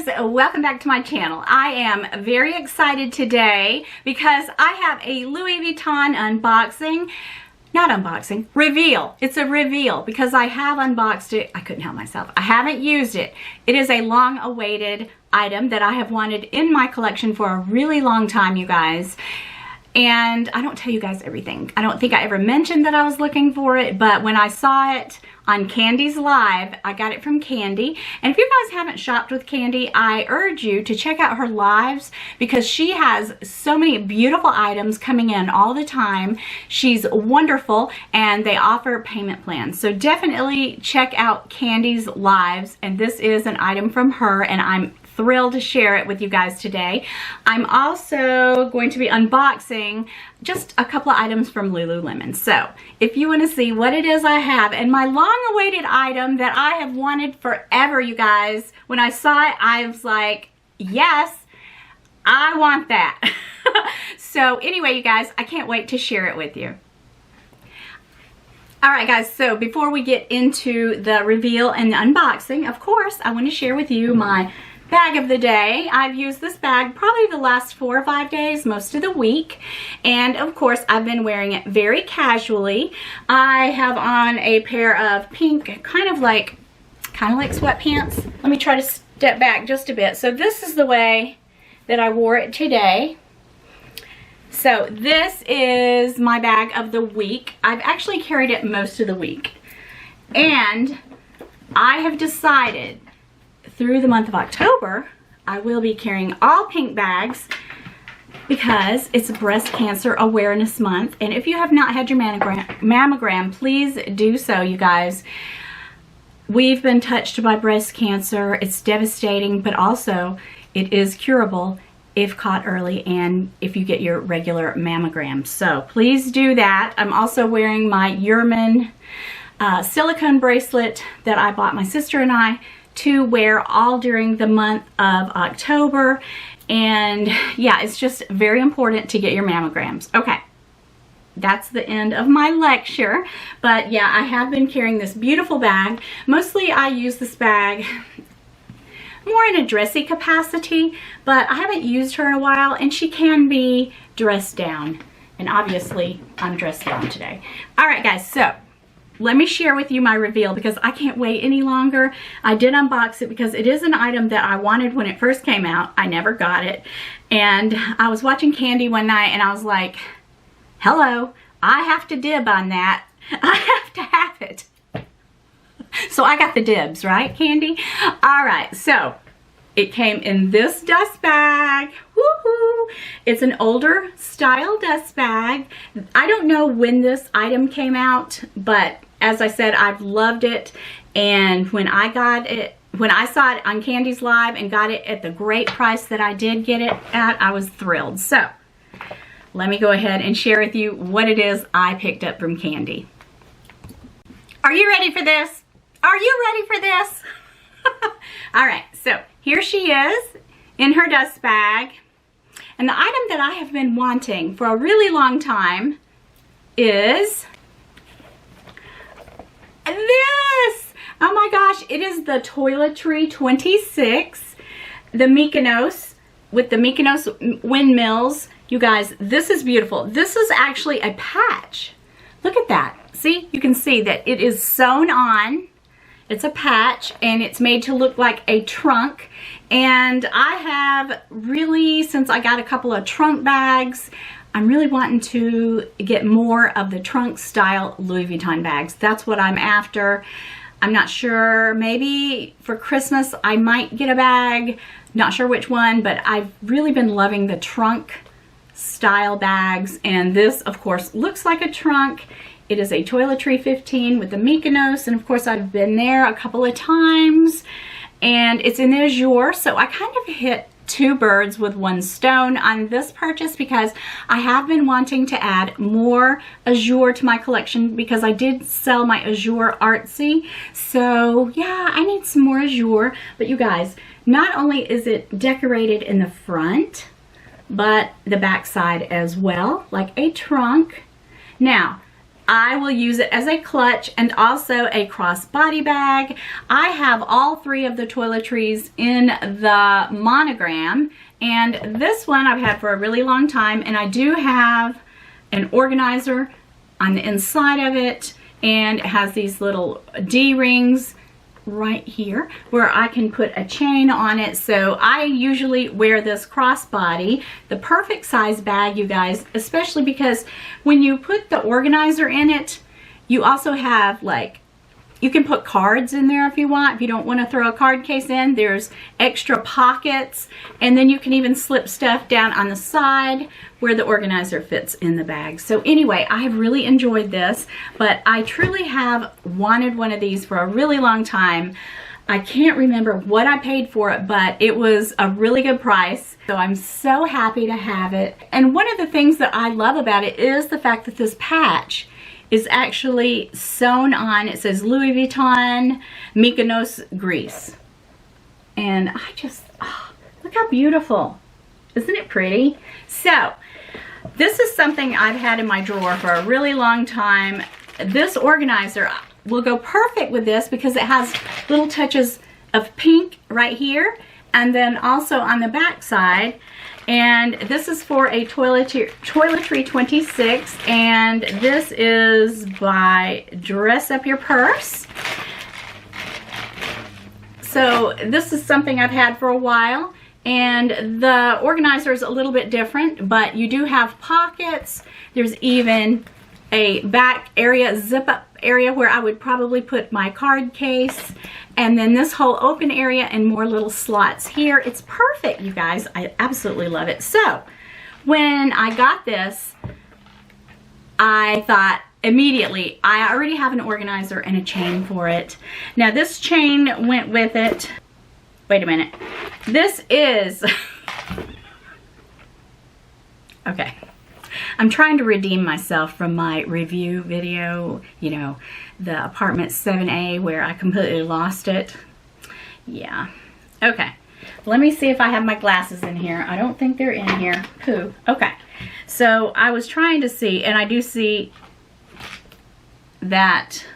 guys, welcome back to my channel. I am very excited today because I have a Louis Vuitton unboxing. Not unboxing, reveal. It's a reveal because I have unboxed it. I couldn't help myself. I haven't used it. It is a long awaited item that I have wanted in my collection for a really long time, you guys. And I don't tell you guys everything. I don't think I ever mentioned that I was looking for it, but when I saw it on Candi's live, I got it from Candi. And if you guys haven't shopped with Candi, I urge you to check out her lives because she has so many beautiful items coming in all the time. She's wonderful and they offer payment plans. So definitely check out Candi's lives, and this is an item from her and I'm thrilled to share it with you guys today. I'm also going to be unboxing just a couple of items from Lululemon. So if you want to see what it is I have and my long-awaited item that I have wanted forever, you guys, when I saw it, I was like, yes, I want that. So anyway, you guys, I can't wait to share it with you. Alright guys, so before we get into the reveal and the unboxing, of course, I want to share with you my bag of the day. I've used this bag probably the last 4 or 5 days, most of the week, and of course I've been wearing it very casually. I have on a pair of pink, kind of like sweatpants. Let me try to step back just a bit. So this is the way that I wore it today. So this is my bag of the week. I've actually carried it most of the week, and I have decided through the month of October, I will be carrying all pink bags because it's Breast Cancer Awareness Month. And if you have not had your mammogram, please do so, you guys. We've been touched by breast cancer. It's devastating, but also it is curable if caught early and if you get your regular mammogram. So please do that. I'm also wearing my Urman silicone bracelet that I bought my sister and I to wear all during the month of October. And yeah, it's just very important to get your mammograms. Okay, that's the end of my lecture. But yeah, I have been carrying this beautiful bag. Mostly I use this bag more in a dressy capacity, but I haven't used her in a while and she can be dressed down. And obviously I'm dressed down today. All right guys, so let me share with you my reveal because I can't wait any longer. I did unbox it because it is an item that I wanted when it first came out. I never got it. And I was watching Candi one night and I was like, hello, I have to dib on that. I have to have it. So I got the dibs, right, Candi? All right, so it came in this dust bag. Woohoo! It's an older style dust bag. I don't know when this item came out, but as I said, I've loved it. And when I got it, when I saw it on Candi's live and got it at the great price that I did get it at, I was thrilled. So let me go ahead and share with you what it is I picked up from Candi. Are you ready for this? Are you ready for this? All right, so here she is in her dust bag. And the item that I have been wanting for a really long time is this. Oh my gosh, it is the Toiletry 26, the Mykonos, with the Mykonos windmills. You guys, this is beautiful. This is actually a patch. Look at that. See, you can see that it is sewn on. It's a patch and it's made to look like a trunk. And I have really, since I got a couple of trunk bags, I'm really wanting to get more of the trunk style Louis Vuitton bags. That's what I'm after. I'm not sure, maybe for Christmas I might get a bag. Not sure which one, but I've really been loving the trunk style bags. And this, of course, looks like a trunk. It is a Toiletry 15 with the Mykonos, and of course I've been there a couple of times. And it's in the azure, so I kind of hit 2 birds with 1 stone on this purchase because I have been wanting to add more azure to my collection because I did sell my azure artsy. So yeah, I need some more azure. But you guys, not only is it decorated in the front, but the back side as well, like a trunk. Now, I will use it as a clutch and also a crossbody bag. I have all three of the toiletries in the monogram, and this one I've had for a really long time, and I do have an organizer on the inside of it, and it has these little D-rings right here where I can put a chain on it. So I usually wear this crossbody, the perfect size bag, you guys, especially because when you put the organizer in it, you also have, like, you can put cards in there if you want. If you don't want to throw a card case in, there's extra pockets, and then you can even slip stuff down on the side where the organizer fits in the bag. So anyway, I have really enjoyed this, but I truly have wanted one of these for a really long time. I can't remember what I paid for it, but it was a really good price. So I'm so happy to have it. And one of the things that I love about it is the fact that this patch is actually sewn on. It says Louis Vuitton Mykonos, Greece. And I just, oh, look how beautiful. Isn't it pretty? So this is something I've had in my drawer for a really long time. This organizer will go perfect with this because it has little touches of pink right here, and then also on the back side. And this is for a Toiletry 26, and this is by Dress Up Your Purse. So this is something I've had for a while, and the organizer is a little bit different, but you do have pockets. There's even a back area, zip up area where I would probably put my card case, and then this whole open area and more little slots here. It's perfect, you guys. I absolutely love it. So when I got this, I thought immediately, I already have an organizer and a chain for it. Now this chain went with it. Wait a minute. This is, okay. I'm trying to redeem myself from my review video, you know, the apartment 7A where I completely lost it. Yeah. Okay. Let me see if I have my glasses in here. I don't think they're in here. Pooh. Okay. So I was trying to see, and I do see that.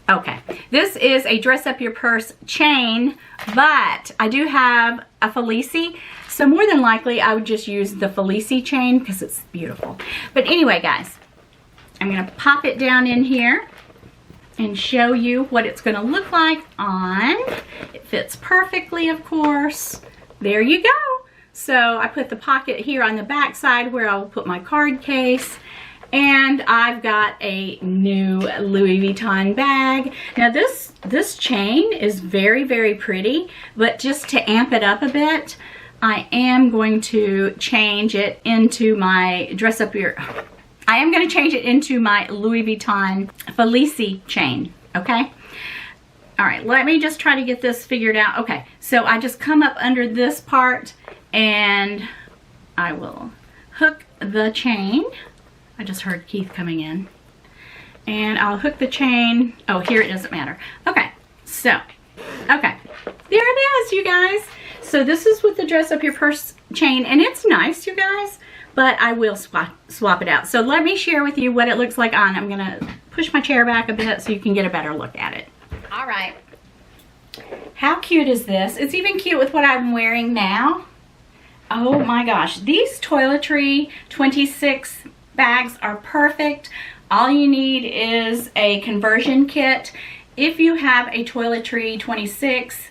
Okay. This is a Dress Up Your Purse chain, but I do have a Felici. So more than likely, I would just use the Felici chain because it's beautiful. But anyway, guys, I'm going to pop it down in here and show you what it's going to look like on. It fits perfectly, of course. There you go. So I put the pocket here on the back side where I will put my card case. And I've got a new Louis Vuitton bag. Now this chain is very, very pretty, but just to amp it up a bit, I am going to change it into my I am going to change it into my Louis Vuitton Felici chain, okay? All right, let me just try to get this figured out. Okay, so I just come up under this part and I will hook the chain. I just heard Keith coming in. And I'll hook the chain. Oh, here it doesn't matter. Okay, so, okay. There it is, you guys. So this is with the Dress Up Your Purse chain, and it's nice, you guys, but I will swap it out. So let me share with you what it looks like on. I'm gonna push my chair back a bit so you can get a better look at it. All right. How cute is this? It's even cute with what I'm wearing now. Oh my gosh, these Toiletry 26 bags are perfect. All you need is a conversion kit. If you have a Toiletry 26,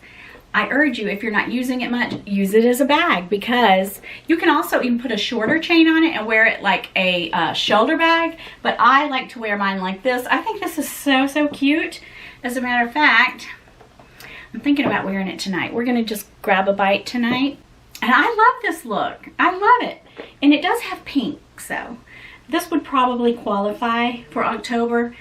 I urge you, if you're not using it much, use it as a bag, because you can also even put a shorter chain on it and wear it like a shoulder bag, but I like to wear mine like this. I think this is so, so cute. As a matter of fact, I'm thinking about wearing it tonight. We're gonna just grab a bite tonight. And I love this look. I love it. And it does have pink, so this would probably qualify for October.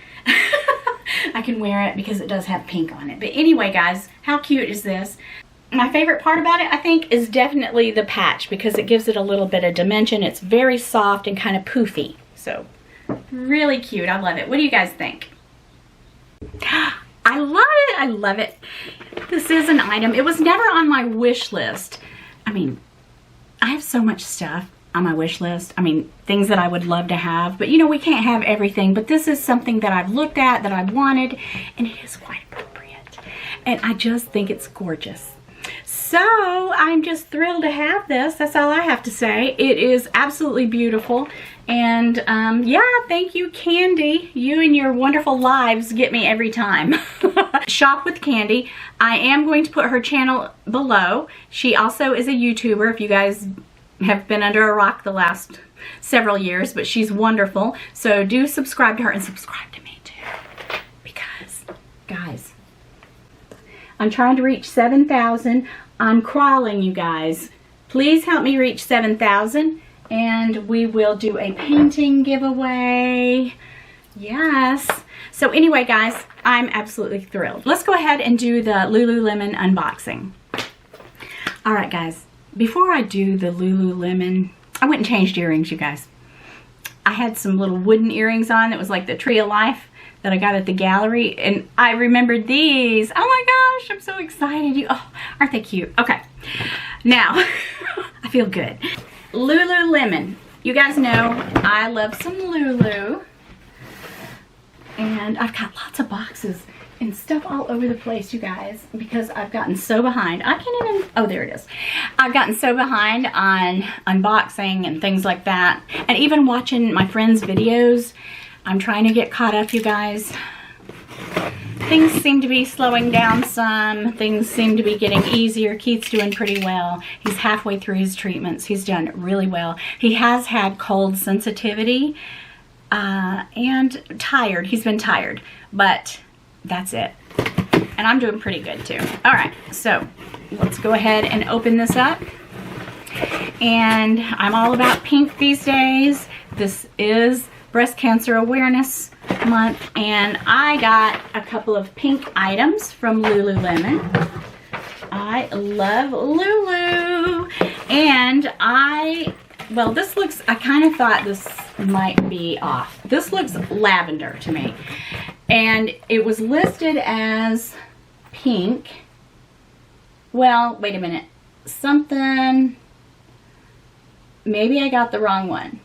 I can wear it because it does have pink on it. But anyway, guys, how cute is this? My favorite part about it, I think, is definitely the patch, because it gives it a little bit of dimension. It's very soft and kind of poofy. So, really cute. I love it. What do you guys think? I love it. I love it. This is an item. It was never on my wish list. I mean, I have so much stuff. on my wish list. I mean, things that I would love to have, but you know, we can't have everything, but this is something that I've looked at, that I've wanted, and it is quite appropriate. And I just think it's gorgeous. So I'm just thrilled to have this. That's all I have to say. It is absolutely beautiful. And yeah, thank you, Candi. You and your wonderful lives get me every time. Shop with Candi. I am going to put her channel below. She also is a YouTuber, if you guys have been under a rock the last several years, but she's wonderful. So do subscribe to her and subscribe to me too. Because, guys, I'm trying to reach 7,000. I'm crawling, you guys. Please help me reach 7,000 and we will do a painting giveaway. Yes. So anyway, guys, I'm absolutely thrilled. Let's go ahead and do the Lululemon unboxing. All right, guys. Before I do the Lululemon, I went and changed earrings, you guys. I had some little wooden earrings on that was like the Tree of Life that I got at the gallery, and I remembered these. Oh my gosh, I'm so excited. Oh, aren't they cute? Okay, now, I feel good. Lululemon. You guys know I love some Lulu, and I've got lots of boxes and stuff all over the place, you guys, because I've gotten so behind. I can't even, oh, there it is. I've gotten so behind on unboxing and things like that, and even watching my friends' videos. I'm trying to get caught up, you guys. Things seem to be slowing down some. Things seem to be getting easier. Keith's doing pretty well. He's halfway through his treatments. He's done really well. He has had cold sensitivity and tired. He's been tired, but that's it. And I'm doing pretty good too. All right, so let's go ahead and open this up. And I'm all about pink these days. This is Breast Cancer Awareness Month, and I got a couple of pink items from Lululemon. I love Lulu. And well, this looks, I kind of thought this might be off. This looks lavender to me. And it was listed as pink. Well, wait a minute. Something, maybe I got the wrong one.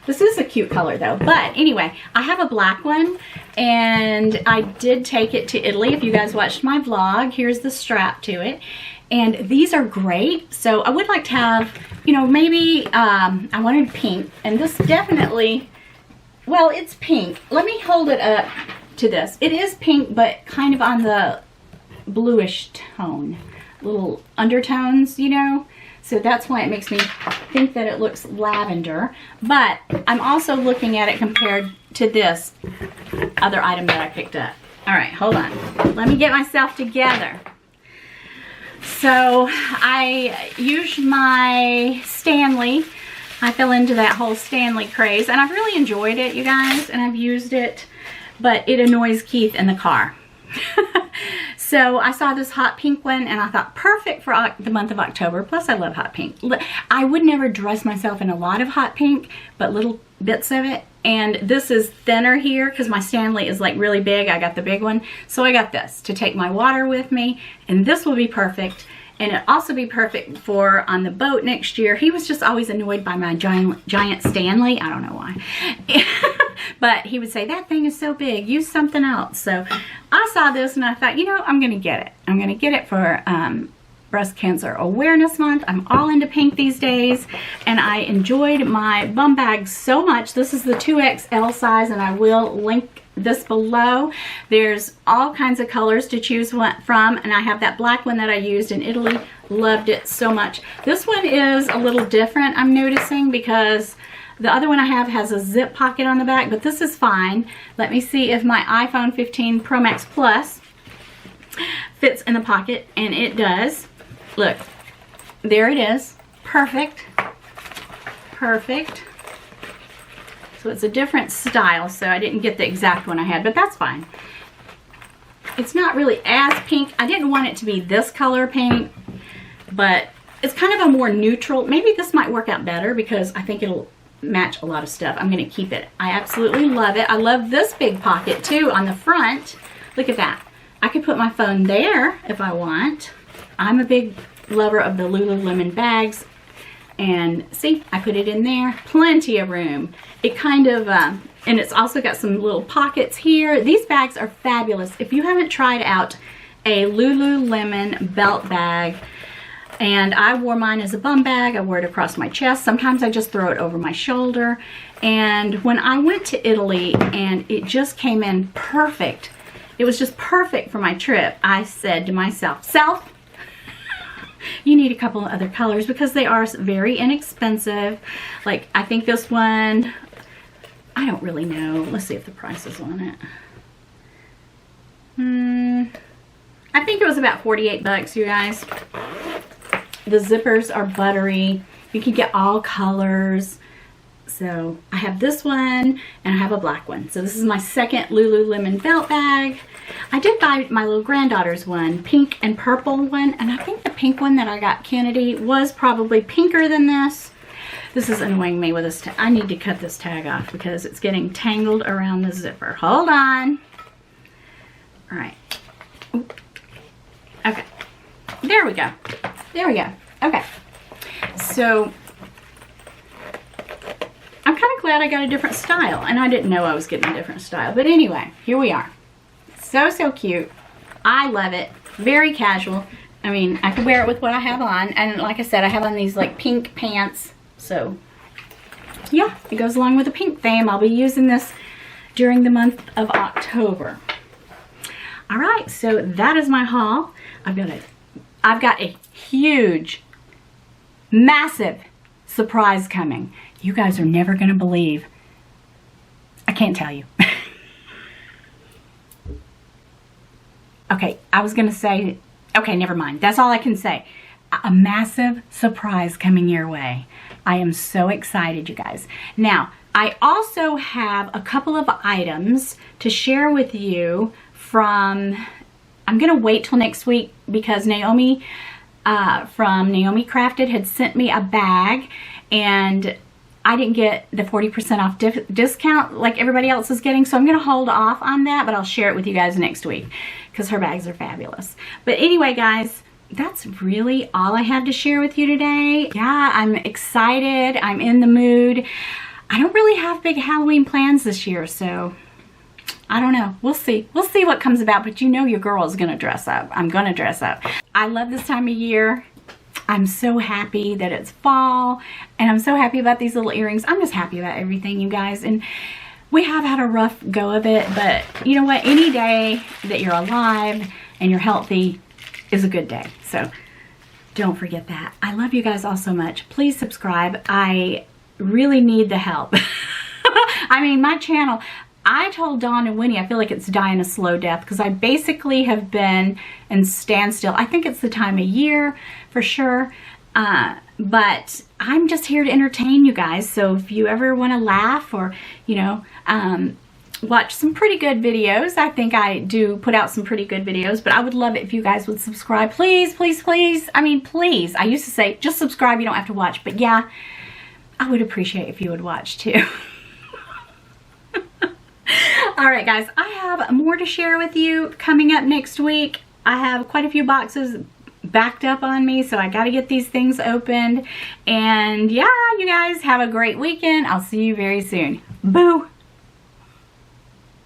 This is a cute color though, but anyway, I have a black one and I did take it to Italy. If you guys watched my vlog, here's the strap to it. And these are great. So I would like to have, you know, maybe I wanted pink, and this definitely, well, it's pink. Let me hold it up to this. It is pink, but kind of on the bluish tone, little undertones, you know. So that's why it makes me think that it looks lavender. But I'm also looking at it compared to this other item that I picked up. All right, hold on. Let me get myself together. So I used my Stanley. I fell into that whole Stanley craze, and I've really enjoyed it, you guys, and I've used it, but it annoys Keith in the car. So I saw this hot pink one and I thought perfect for the month of October. Plus I love hot pink. I would never dress myself in a lot of hot pink, but little bits of it. And this is thinner here because my Stanley is like really big. I got the big one. So I got this to take my water with me, and this will be perfect. And it'll also be perfect for on the boat next year. He was just always annoyed by my giant Stanley. I don't know why. But he would say, that thing is so big, use something else. So I saw this and I thought, you know, I'm going to get it. I'm going to get it for Breast Cancer Awareness Month. I'm all into pink these days. And I enjoyed my bum bag so much. This is the 2XL size, and I will link this below. There's all kinds of colors to choose from, and I have that black one that I used in Italy. Loved it so much. This one is a little different, I'm noticing, because the other one I have has a zip pocket on the back, but this is fine. Let me see if my iPhone 15 Pro Max Plus fits in the pocket, and it does. Look, there it is. Perfect. Perfect. So it's a different style, so I didn't get the exact one I had, but that's fine. It's not really as pink. I didn't want it to be this color pink, but it's kind of a more neutral. Maybe this might work out better because I think it'll match a lot of stuff. I'm going to keep it. I absolutely love it. I love this big pocket too on the front. Look at that. I could put my phone there if I want. I'm a big lover of the Lululemon bags, And see, I put it in there. Plenty of room. It kind of, and it's also got some little pockets here. These bags are fabulous. If you haven't tried out a Lululemon belt bag, and I wore mine as a bum bag. I wore it across my chest. Sometimes I just throw it over my shoulder. And when I went to Italy and it just came in perfect, it was just perfect for my trip, I said to myself, Self, you need a couple of other colors because they are very inexpensive. Like, I think this one, I don't really know. Let's see if the price is on it. I think it was about 48 bucks, you guys. The zippers are buttery. You can get all colors. So I have this one and I have a black one. So this is my second Lululemon belt bag. I did buy my little granddaughter's one, pink and purple one. And I think the pink one that I got Kennedy was probably pinker than this. This is annoying me with this. I need to cut this tag off because it's getting tangled around the zipper. Hold on. All right. Okay. There we go. There we go. Okay. So I'm kind of glad I got a different style, and I didn't know I was getting a different style. But anyway, here we are. So cute. I love it. Very casual. I mean, I could wear it with what I have on, and like I said, I have on these like pink pants. So yeah, it goes along with the pink theme. I'll be using this during the month of October. All right, so that is my haul. I've got a huge, massive surprise coming. You guys are never going to believe. I can't tell you. Okay, I was going to say, okay, never mind. That's all I can say. A massive surprise coming your way. I am so excited, you guys. Now, I also have a couple of items to share with you from, I'm going to wait till next week because Naomi from Naomi Crafted had sent me a bag and I didn't get the 40% off discount like everybody else is getting. So I'm going to hold off on that, but I'll share it with you guys next week because her bags are fabulous. But anyway, guys, that's really all I have to share with you today. Yeah, I'm excited. I'm in the mood. I don't really have big Halloween plans this year, so I don't know. We'll see. We'll see what comes about, but you know your girl is going to dress up. I'm going to dress up. I love this time of year. I'm so happy that it's fall, and I'm so happy about these little earrings. I'm just happy about everything, you guys. And we have had a rough go of it, but you know what? Any day that you're alive and you're healthy is a good day. So don't forget that. I love you guys all so much. Please subscribe. I really need the help. I mean, my channel, I told Dawn and Winnie I feel like it's dying a slow death because I basically have been in standstill. I think it's the time of year for sure. But I'm just here to entertain you guys. So if you ever want to laugh or, you know, watch some pretty good videos. I think I do put out some pretty good videos, but I would love it if you guys would subscribe. Please, please, please. I mean, please. I used to say, just subscribe. You don't have to watch. But yeah, I would appreciate if you would watch too. All right, guys, I have more to share with you coming up next week. I have quite a few boxes backed up on me, so I got to get these things opened. And yeah, you guys have a great weekend. I'll see you very soon. Boo!